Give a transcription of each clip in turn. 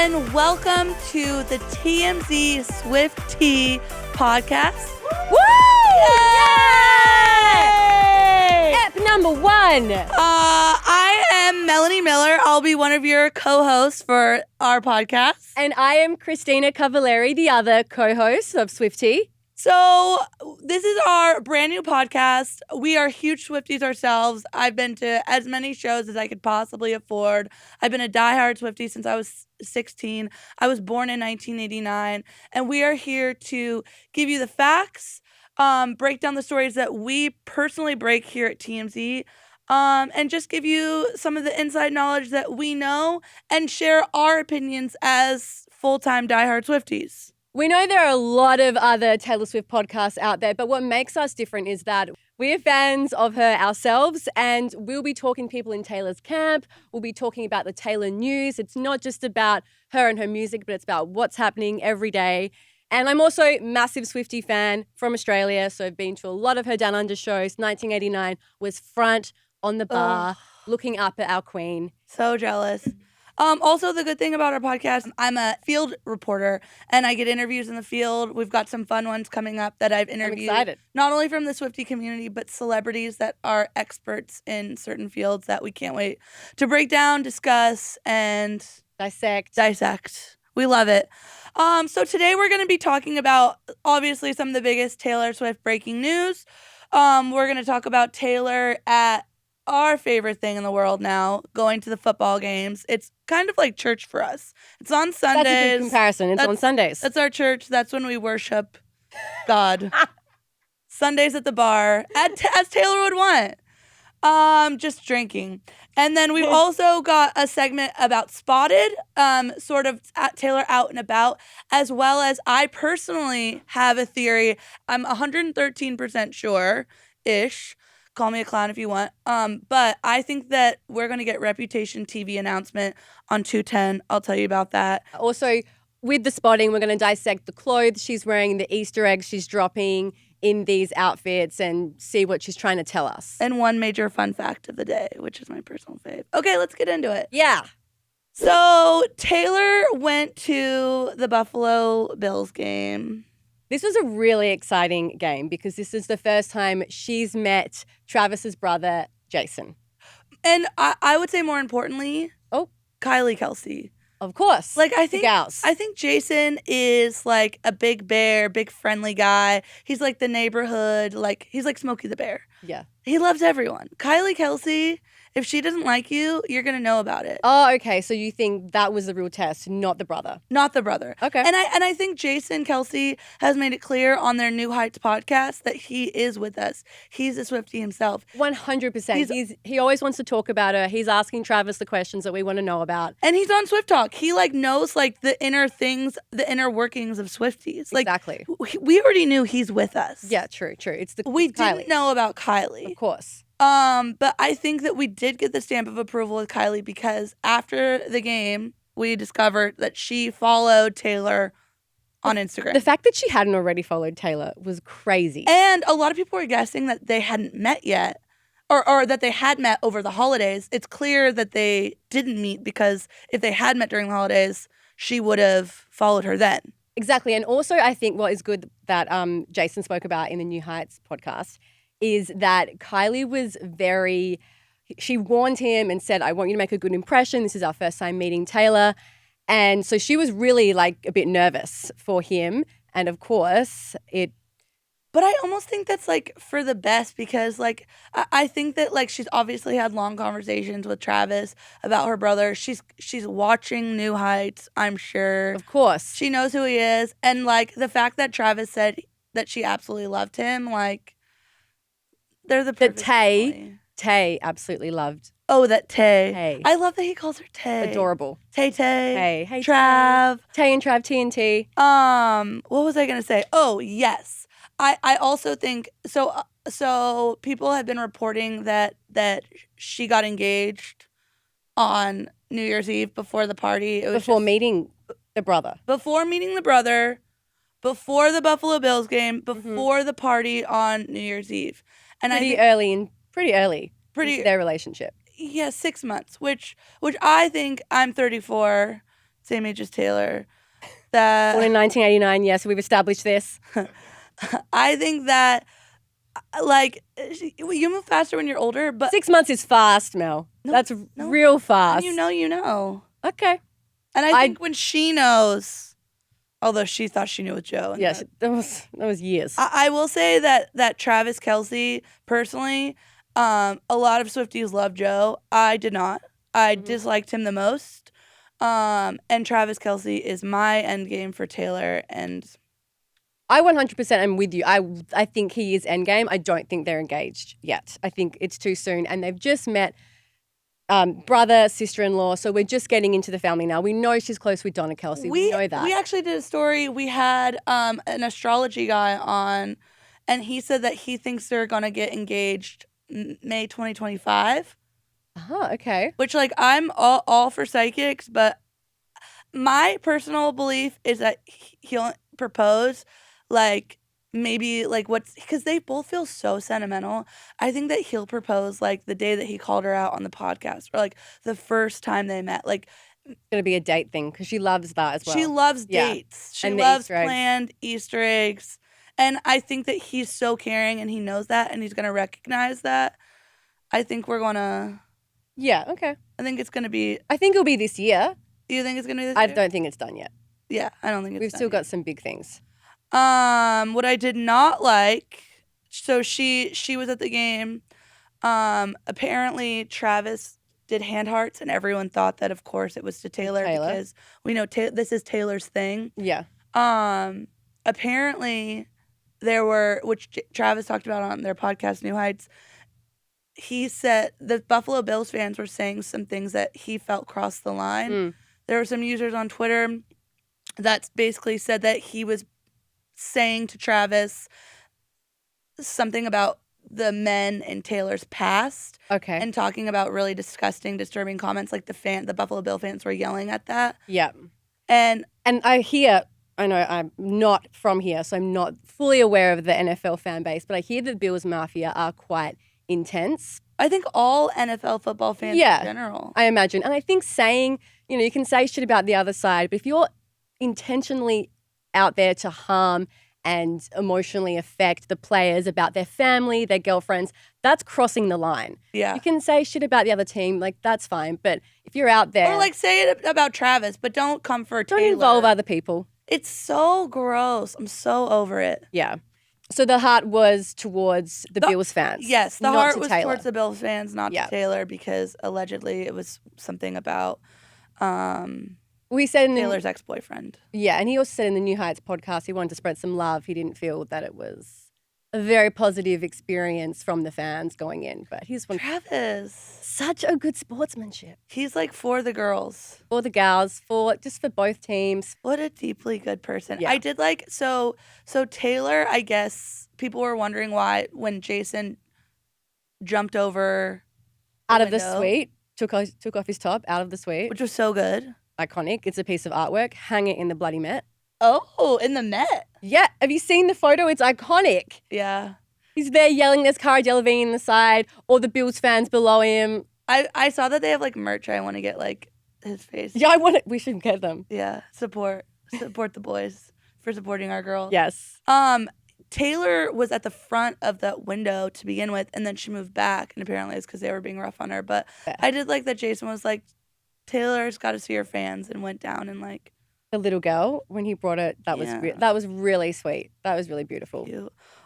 and welcome to the TMZ Swifties podcast. Woo! Yay! Ep number 1. I am Melanie Miller. I'll be one of your co-hosts for our podcast. And I am Christina Cavaleri, the other co-host of Swiftie. So this is our brand new podcast. We are huge Swifties ourselves. I've been to as many shows as I could possibly afford. I've been a diehard Swiftie since I was 16. I was born in 1989. And we are here to give you the facts, break down the stories that we personally break here at TMZ, and just give you some of the inside knowledge that we know and share our opinions as full-time diehard Swifties. We know there are a lot of other Taylor Swift podcasts out there, but what makes us different is that we're fans of her ourselves, and we'll be talking to people in Taylor's camp. We'll be talking about the Taylor news. It's not just about her and her music, but it's about what's happening every day. And I'm also a massive Swiftie fan from Australia, so I've been to a lot of her Down Under shows. 1989 was front on the bar, looking up at our queen. So jealous. Also, the good thing about our podcast, I'm a field reporter and I get interviews in the field. We've got some fun ones coming up that I've interviewed. I'm excited. Not only from the Swiftie community, but celebrities that are experts in certain fields that we can't wait to break down, discuss, and dissect. We love it. So today we're going to be talking about, obviously, some of the biggest Taylor Swift breaking news. We're going to talk about Taylor at our favorite thing in the world now, going to the football games. It's kind of like church for us. It's on Sundays. That's a good comparison. It's on Sundays. That's our church. That's when we worship God. Sundays at the bar, as Taylor would want. Just drinking. And then we've also got a segment about Spotted, sort of at Taylor out and about, as well as I personally have a theory. I'm 113% sure-ish. Call me a clown if you want. But I think that we're going to get Reputation TV announcement on 210. I'll tell you about that. Also, with the spotting, we're going to dissect the clothes she's wearing, the Easter eggs she's dropping in these outfits, and see what she's trying to tell us. And one major fun fact of the day, which is my personal fave. Okay, let's get into it. Yeah. So Taylor went to the Buffalo Bills game. This was a really exciting game because this is the first time she's met Travis's brother, Jason. And I would say more importantly, Kylie Kelce. Of course. Like I Gals. think Jason is like a big bear, big friendly guy. He's like the neighborhood, like he's like Smokey the Bear. Yeah. He loves everyone. Kylie Kelce, if she doesn't like you, you're going to know about it. Oh, okay. So you think that was the real test, not the brother? Not the brother. Okay. And I think Jason Kelce has made it clear on their New Heights podcast that he is with us. He's a Swiftie himself. 100%. He always wants to talk about her. He's asking Travis the questions that we want to know about. And he's on Swift Talk. He like knows like the inner things, the inner workings of Swifties. Like, exactly. We already knew he's with us. Yeah, true. We Kylie. didn't know about Kylie. Of course. But I think that we did get the stamp of approval with Kylie because after the game, we discovered that she followed Taylor on Instagram. The fact that she hadn't already followed Taylor was crazy. And a lot of people were guessing that they hadn't met yet or that they had met over the holidays. It's clear that they didn't meet because if they had met during the holidays, she would have followed her then. Exactly. And also I think what is good that Jason spoke about in the New Heights podcast is that Kylie was she warned him and said, I want you to make a good impression. This is our first time meeting Taylor. And so she was really like a bit nervous for him. And of course But I almost think that's like for the best because like I think that like she's obviously had long conversations with Travis about her brother. She's watching New Heights, I'm sure. Of course. She knows who he is. And like the fact that Travis said that she absolutely loved him, like they're the perfect family. Tay absolutely loved. Oh, that Tay. Tay. I love that he calls her Tay. Adorable. Tay. Hey, Trav. Tay and Trav TNT. What was I gonna say? Oh, yes. I also think so people have been reporting that she got engaged on New Year's Eve before the party. Before meeting the brother. Before meeting the brother, before the Buffalo Bills game, before the party on New Year's Eve. And pretty early into their relationship. Yeah, 6 months, which I think I'm 34. same age as Taylor. That Born in 1989. Yes, we've established this. I think that, like, you move faster when you're older, but 6 months is fast, Mel. That's real fast. you know. Okay. And I think when she knows, although she thought she knew with Joe. Yes, that was years. I will say that Travis Kelce, personally, a lot of Swifties love Joe. I did not. I disliked him the most. And Travis Kelce is my endgame for Taylor, and I 100% am with you. I think he is endgame. I don't think they're engaged yet. I think it's too soon, and they've just met. Brother, sister-in-law. So we're just getting into the family now. We know she's close with Donna Kelce. We know that. We actually did a story. We had an astrology guy on, and he said that he thinks they're gonna get engaged May 2025. Okay. Which, like, I'm all for psychics, but my personal belief is that he'll propose, like, maybe, like, because they both feel so sentimental. I think that he'll propose, like, the day that he called her out on the podcast, or, like, the first time they met. Like, it's going to be a date thing because she loves that as well. She loves dates. She And loves planned Easter eggs. And I think that he's so caring, and he knows that, and he's going to recognize that. I think we're going to... Yeah, okay. I think it's going to be... I think it'll be this year. Do you think it's going to be this I year? don't think it's done yet. Yeah, I don't think it's done. We've still got some big things. What I did not like, so she was at the game. Apparently Travis did hand hearts, and everyone thought that, of course, it was to Taylor. Because we know this is Taylor's thing. Yeah. Apparently there were, which Travis talked about on their podcast, New Heights. He said the Buffalo Bills fans were saying some things that he felt crossed the line. There were some users on Twitter that basically said that he was saying to Travis something about the men in Taylor's past. Okay. And talking about really disgusting, disturbing comments, like the Buffalo Bill fans were yelling at that. Yeah. And I know I'm not from here, so I'm not fully aware of the NFL fan base, but I hear the Bills Mafia are quite intense. I think all NFL football fans in general. I imagine. And I think saying, you can say shit about the other side, but if you're intentionally out there to harm and emotionally affect the players about their family, their girlfriends, that's crossing the line. Yeah. You can say shit about the other team, like, that's fine. But if you're out there... Or, like, say it about Travis, but don't come for Taylor. Don't involve other people. It's so gross. I'm so over it. Yeah. So the heart was towards the Bills fans. Yes, the heart was Taylor. towards the Bills fans, not to Taylor, because allegedly it was something about we said Taylor's ex-boyfriend. Yeah, and he also said in the New Heights podcast he wanted to spread some love. He didn't feel that it was a very positive experience from the fans going in. But he's one. Travis. Such a good sportsmanship. He's like for the girls. For the gals, just for both teams. What a deeply good person. Yeah. I did like, so Taylor, I guess people were wondering why when Jason jumped over out of the suite, took off his top out of the suite. Which was so good. Iconic. It's a piece of artwork. Hang it in the bloody Met. Oh, in the Met. Yeah. Have you seen the photo? It's iconic. Yeah. He's there yelling, there's Cara Delevingne in the side, all the Bills fans below him. I saw that they have, like, merch. I want to get, like, his face. Yeah, we should get them. Yeah. Support the boys for supporting our girl. Yes. Taylor was at the front of that window to begin with, and then she moved back, and apparently it's because they were being rough on her. But I did like that Jason was like, Taylor's got to see her fans, and went down and, like, the little girl, when he brought it, that was really sweet. That was really beautiful.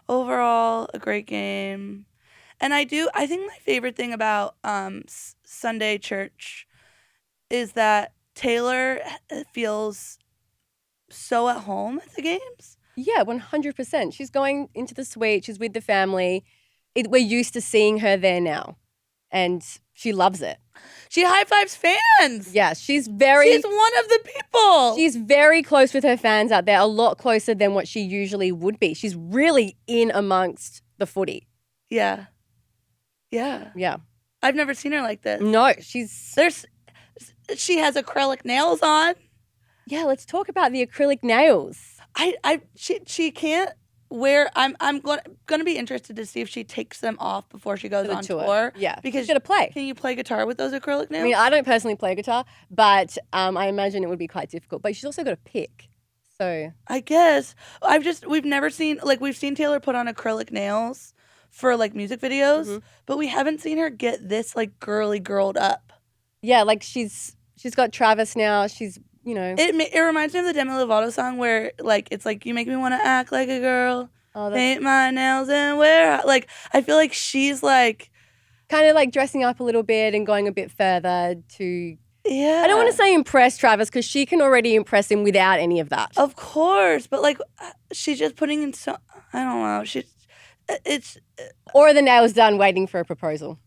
Overall, a great game. And I think my favorite thing about Sunday church is that Taylor feels so at home at the games. Yeah, 100%. She's going into the suite. She's with the family. We're used to seeing her there now. And she loves it. She high-fives fans. Yeah, she's one of the people. She's very close with her fans out there, a lot closer than what she usually would be. She's really in amongst the footy. Yeah. Yeah. Yeah. I've never seen her like this. No, she has acrylic nails on. Yeah, let's talk about the acrylic nails. She can't I'm gonna be interested to see if she takes them off before she goes For the on tour. Yeah. Because she's gonna play. Can you play guitar with those acrylic nails? I mean, I don't personally play guitar, but I imagine it would be quite difficult. But she's also got a pick. So I guess we've never seen we've seen Taylor put on acrylic nails for like music videos, but we haven't seen her get this like girly girled up. Yeah, like she's got Travis now. She's It reminds me of the Demi Lovato song where like it's like you make me want to act like a girl, paint my nails and wear like I feel like she's like kind of like dressing up a little bit and going a bit further to. Yeah. I don't want to say impress Travis because she can already impress him without any of that. Of course, but like she's just putting in I don't know. Or are the nails done waiting for a proposal?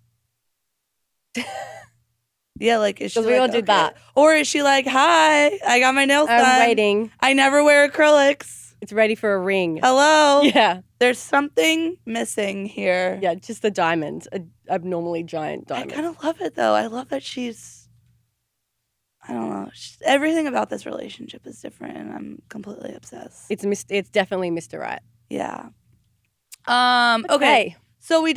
Yeah, like is she we all did that. Or is she like, hi, I got my nails done. I'm waiting. I never wear acrylics. It's ready for a ring. Hello. Yeah. There's something missing here. Yeah, just the diamond, an abnormally giant diamond. I kind of love it though. I love that I don't know. Everything about this relationship is different, and I'm completely obsessed. It's definitely Mr. Right. Yeah. Okay. So we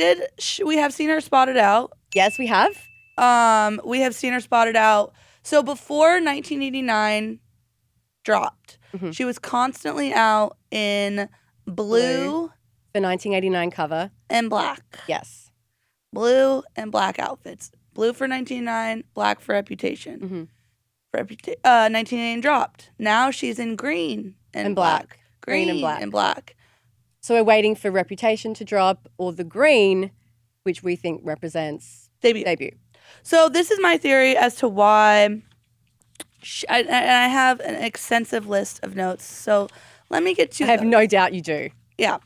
have seen her spotted out. Yes, we have. We have seen her spotted out. So before 1989 dropped, she was constantly out in blue. The 1989 cover. And black. Yes. Blue and black outfits. Blue for 1989, black for Reputation. 1989 dropped. Now she's in green and black. Green and black. So we're waiting for Reputation to drop or the green, which we think represents debut. So this is my theory as to why I have an extensive list of notes. So let me get to I have no doubt you do. Yeah.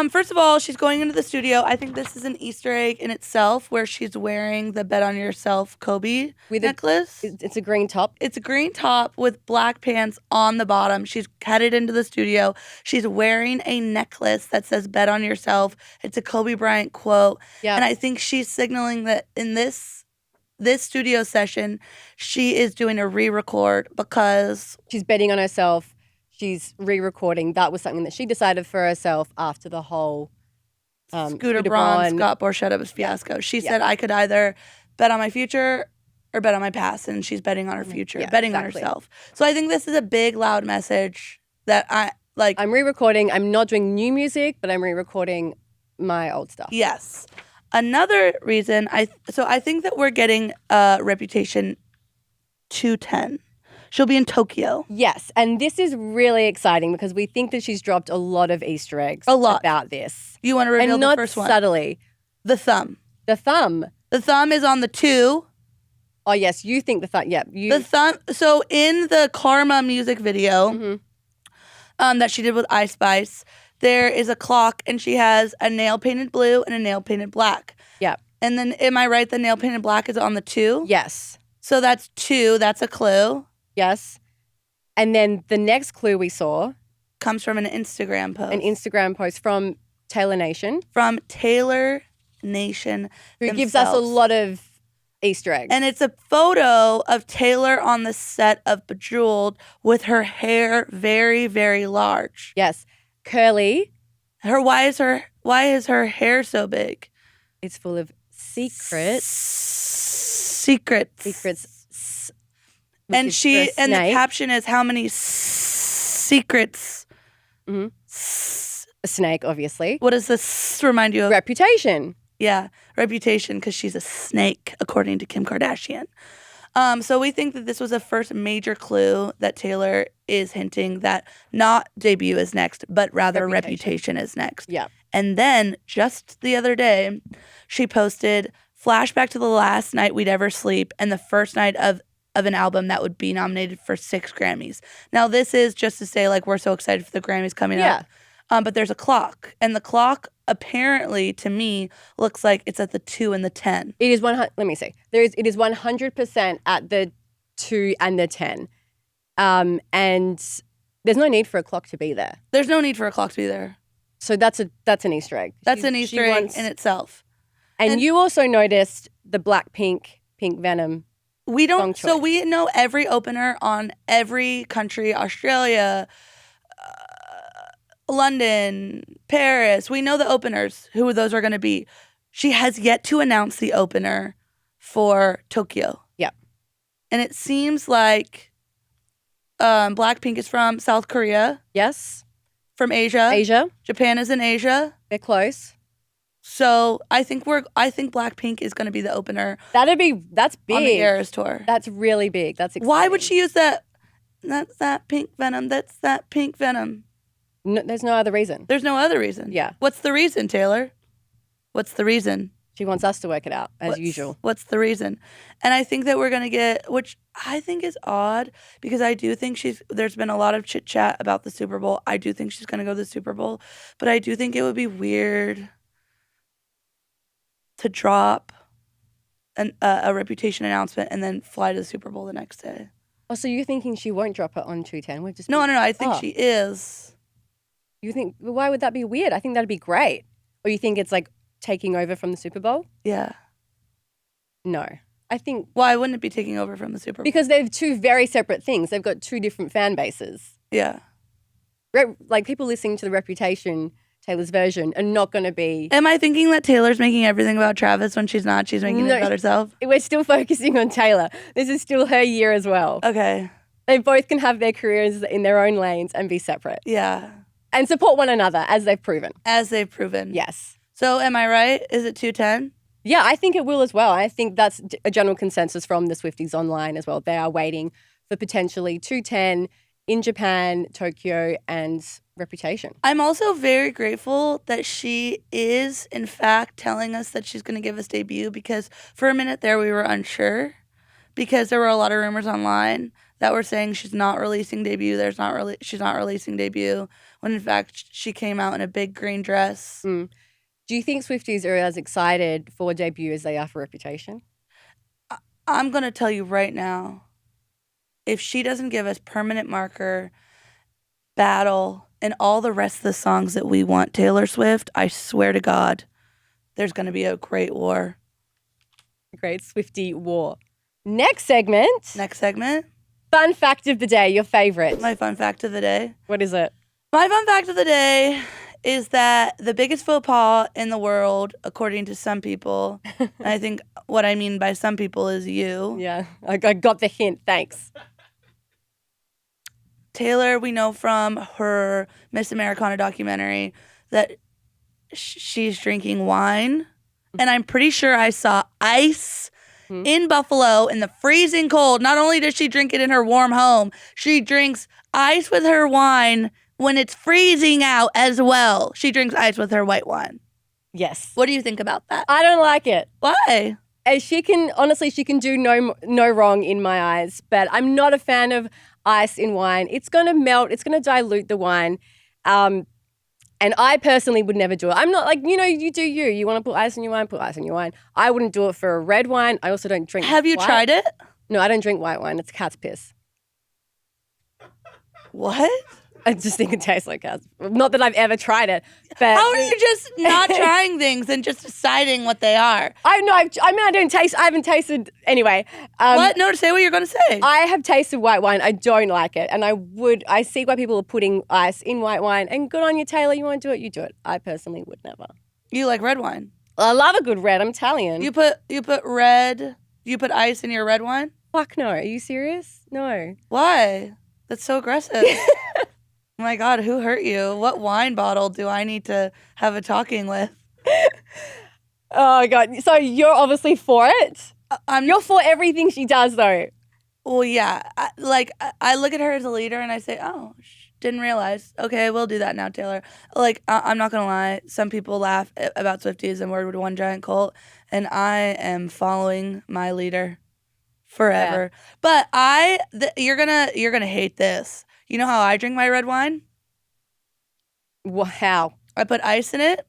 First of all, she's going into the studio. I think this is an Easter egg in itself where she's wearing the Bet on Yourself Kobe necklace. It's a green top. It's a green top with black pants on the bottom. She's headed into the studio. She's wearing a necklace that says Bet on Yourself. It's a Kobe Bryant quote. Yeah. And I think she's signaling that in this studio session, she is doing a re-record because she's betting on herself. She's re-recording. That was something that she decided for herself after the whole Scooter Braun, Scott Borchetta fiasco. She said, I could either bet on my future or bet on my past, and she's betting on her future, betting on herself. So I think this is a big, loud message that I'm re-recording. I'm not doing new music, but I'm re-recording my old stuff. Yes. Another reason, I think that we're getting Reputation 210. She'll be in Tokyo. Yes, and this is really exciting because we think that she's dropped a lot of Easter eggs about this. You want to reveal the first one? And not subtly. The thumb. The thumb. The thumb is on the 2. Oh, yes, you think the thumb. Yeah. The thumb. So in the Karma music video that she did with Ice Spice, there is a clock and she has a nail painted blue and a nail painted black. Yeah. And then, am I right, the nail painted black is on the 2? Yes. So that's 2. That's a clue. Yes. And then the next clue we saw comes from an Instagram post. An Instagram post from Taylor Nation. From Taylor Nation Who gives us a lot of Easter eggs. And it's a photo of Taylor on the set of Bejeweled with her hair very, very large. Yes. Curly. Why is her hair so big? It's full of secrets. Secrets. And the caption is how many secrets. A snake, obviously. What does this remind you of? Reputation. Yeah, Reputation, because she's a snake, according to Kim Kardashian. So we think that this was a first major clue that Taylor is hinting that not debut is next, but rather Reputation is next. Yeah. And then just the other day, she posted flashback to the last night we'd ever sleep and the first night of an album that would be nominated for 6 Grammys. Now, this is just to say, like, we're so excited for the Grammys coming up. But there's a clock. And the clock, apparently, to me, looks like it's at the 2 and the 10. It is let me see. It is 100% at the 2 and the 10. And there's no need for a clock to be there. There's no need for a clock to be there. So that's an Easter egg. That's an Easter egg in itself. And you also noticed the Blackpink Pink Venom. We don't. So we know every opener on every country. Australia, London, Paris. We know the openers, who those are going to be. She has yet to announce the opener for Tokyo. Yep. And it seems like Blackpink is from South Korea, Yes. from Asia. Asia. Japan is in Asia. They're close. So I think Blackpink is going to be the opener That's big. on the Eras tour. That's really big. That's exciting. Why would she use that? That's that pink venom. That's that pink venom. No, there's no other reason. There's no other reason. Yeah. What's the reason, Taylor? What's the reason? She wants us to work it out, as usual. What's the reason? And I think that we're going to get, which I think is odd, because I do think there's been a lot of chit chat about the Super Bowl. I do think she's going to go to the Super Bowl, but I do think it would be weird to drop a reputation announcement and then fly to the Super Bowl the next day. Oh, so you're thinking she won't drop it on 210? No. I think she is. You think, why would that be weird? I think that'd be great. Or you think it's like taking over from the Super Bowl? Yeah. No. I think... Why wouldn't it be taking over from the Super Bowl? Because they're two very separate things. They've got two different fan bases. Yeah. Like people listening to the Reputation, Taylor's version, are not going to be... Am I thinking that Taylor's making everything about Travis when she's not? She's making it about herself? We're still focusing on Taylor. This is still her year as well. Okay. They both can have their careers in their own lanes and be separate. Yeah. And support one another, as they've proven. Yes. So am I right? Is it 210? Yeah, I think it will as well. I think that's a general consensus from the Swifties online as well. They are waiting for potentially 210 in Japan, Tokyo, and Reputation. I'm also very grateful that she is, in fact, telling us that she's going to give us debut, because for a minute there we were unsure, because there were a lot of rumors online that were saying she's not releasing debut. She's not releasing debut, when in fact she came out in a big green dress. Mm. Do you think Swifties are as excited for debut as they are for Reputation? I'm going to tell you right now, if she doesn't give us Permanent Marker, Battle, and all the rest of the songs that we want Taylor Swift, I swear to God, there's going to be a great war. Great Swiftie war. Next segment. Fun fact of the day, your favorite. My fun fact of the day. What is it? My fun fact of the day is that the biggest faux pas in the world, according to some people, and I think what I mean by some people is you. Yeah, I got the hint. Thanks. Taylor, we know from her Miss Americana documentary that she's drinking wine. And I'm pretty sure I saw ice in Buffalo in the freezing cold. Not only does she drink it in her warm home, she drinks ice with her wine when it's freezing out as well. She drinks ice with her white wine. Yes. What do you think about that? I don't like it. Why? She can do no wrong in my eyes, but I'm not a fan of ice in wine. It's going to melt. It's going to dilute the wine. And I personally would never do it. I'm not like, you do you. You want to put ice in your wine, put ice in your wine. I wouldn't do it for a red wine. I also don't drink Have you tried it? No, I don't drink white wine. It's cat's piss. What? I just think it tastes like cat's. Not that I've ever tried it. But how are you just not trying things and just deciding what they are? I haven't tasted anyway. What? No, say what you're going to say. I have tasted white wine. I don't like it. And I see why people are putting ice in white wine. And good on you, Taylor. You want to do it, you do it. I personally would never. You like red wine? I love a good red. I'm Italian. You put ice in your red wine? Fuck no. Are you serious? No. Why? That's so aggressive. Oh my God, who hurt you? What wine bottle do I need to have a talking with? Oh God. So you're obviously for it? You're for everything she does though. Well, yeah. I look at her as a leader and I say, oh, didn't realize. Okay, we'll do that now, Taylor. I'm not going to lie. Some people laugh about Swifties and we're one giant cult. And I am following my leader forever. Yeah. But you're gonna hate this. You know how I drink my red wine? How? I put ice in it.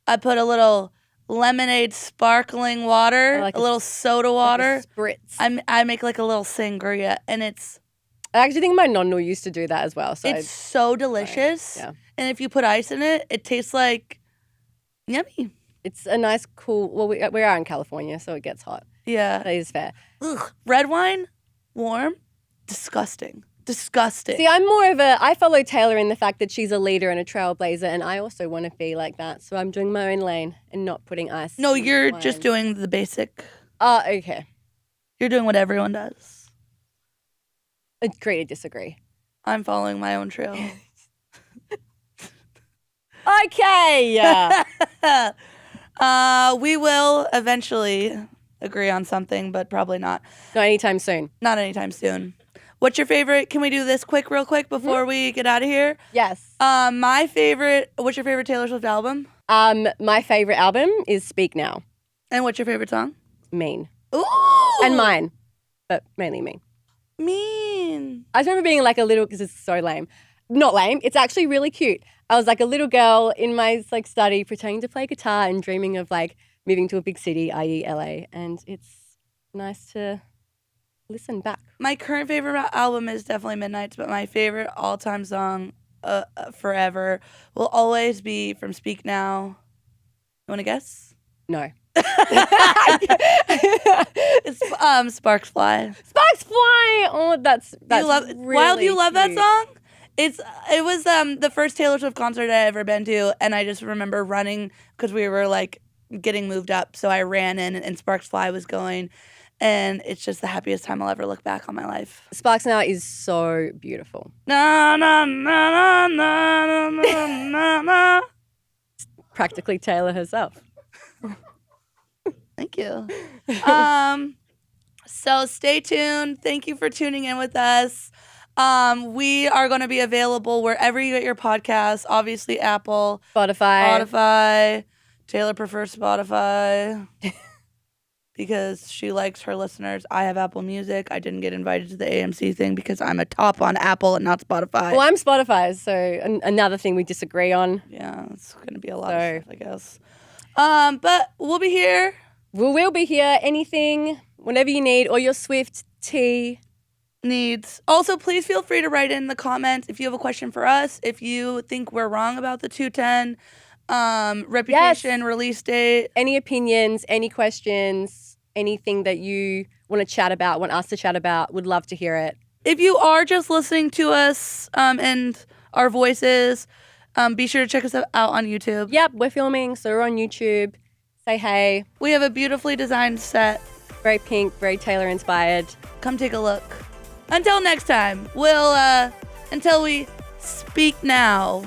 I put a little lemonade sparkling water, a little soda water. Like a spritz. I make like a little sangria, and it's... I actually think my nonno used to do that as well. So it's so delicious. Yeah. And if you put ice in it, it tastes like yummy. It's a nice, cool... Well, we are in California, so it gets hot. Yeah. That is fair. Ugh. Red wine, warm, disgusting. disgusting. See, I follow Taylor in the fact that she's a leader and a trailblazer, and I also want to be like that. So I'm doing my own lane and not putting ice. No, in you're wine. just doing the basic. Oh, okay. You're doing what everyone does. Agree to disagree. I'm following my own trail. Okay. We will eventually agree on something, but probably not. Not anytime soon. Not anytime soon. What's your favorite? Can we do this real quick before we get out of here? Yes. What's your favorite Taylor Swift album? My favorite album is Speak Now. And what's your favorite song? Mean. Ooh! And mine, but mainly Mean. Mean. I just remember being like a little, because it's so lame. Not lame. It's actually really cute. I was like a little girl in my study pretending to play guitar and dreaming of moving to a big city, i.e. LA. And it's nice to listen back. My current favorite album is definitely Midnight's, but my favorite all-time song forever will always be from Speak Now. You want to guess? No. It's Sparks Fly. Sparks Fly. Oh, that's really Wild, do you love that cute. song? It was the first Taylor Swift concert I ever been to, and I just remember running because we were getting moved up, so I ran in and Sparks Fly was going, and it's just the happiest time I'll ever look back on my life. Sparks Now is so beautiful. Na na na na na na na na. Practically Taylor herself. Thank you. So stay tuned. Thank you for tuning in with us. We are going to be available wherever you get your podcasts. Obviously, Apple, Spotify. Taylor prefers Spotify because she likes her listeners. I have Apple Music. I didn't get invited to the AMC thing because I'm a top on Apple and not Spotify. Well, I'm Spotify, so another thing we disagree on. Yeah, it's going to be a lot of stuff, I guess. But we'll be here. We will be here. Anything, whenever you need, or your Swift tea needs. Also, please feel free to write in the comments if you have a question for us. If you think we're wrong about the 210 reputation, release date. Any opinions, any questions, anything that you want to chat about, want us to chat about, would love to hear it. If you are just listening to us and our voices, be sure to check us out on YouTube. Yep, we're filming, so we're on YouTube. Say hey. We have a beautifully designed set. Very pink, very Taylor inspired. Come take a look. Until next time, until we speak now.